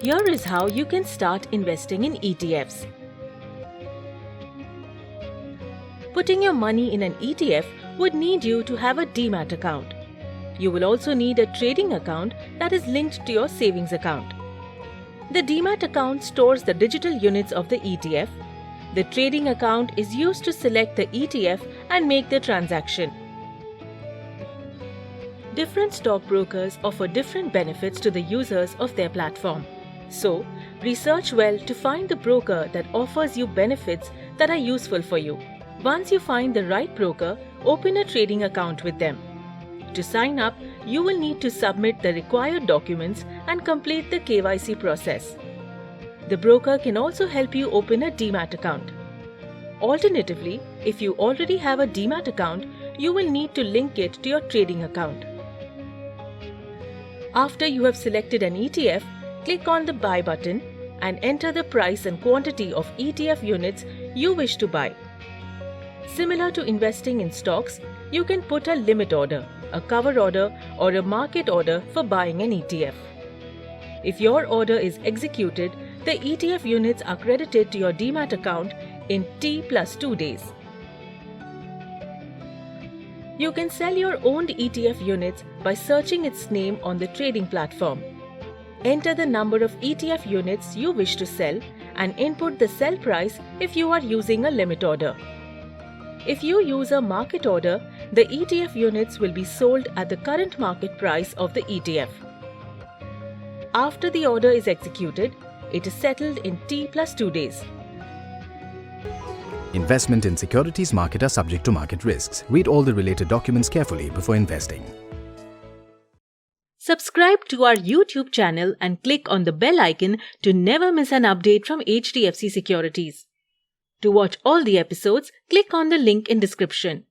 Here is how you can start investing in ETFs. Putting your money in an ETF would need you to have a Demat account. You will also need a trading account that is linked to your savings account. The Demat account stores the digital units of the ETF. The trading account is used to select the ETF and make the transaction. Different stockbrokers offer different benefits to the users of their platform. So, research well to find the broker that offers you benefits that are useful for you. Once you find the right broker, open a trading account with them. To sign up, you will need to submit the required documents and complete the KYC process. The broker can also help you open a Demat account. Alternatively, if you already have a Demat account, you will need to link it to your trading account. After you have selected an ETF, click on the Buy button and enter the price and quantity of ETF units you wish to buy. Similar to investing in stocks, you can put a limit order, a cover order, or a market order for buying an ETF. If your order is executed, the ETF units are credited to your Demat account in T+2 days. You can sell your owned ETF units by searching its name on the trading platform. Enter the number of ETF units you wish to sell and input the sell price if you are using a limit order. If you use a market order, the ETF units will be sold at the current market price of the ETF. After the order is executed, it is settled in T+2 days. Investment in securities market are subject to market risks. Read all the related documents carefully before investing. Subscribe to our YouTube channel and click on the bell icon to never miss an update from HDFC Securities. To watch all the episodes, click on the link in description.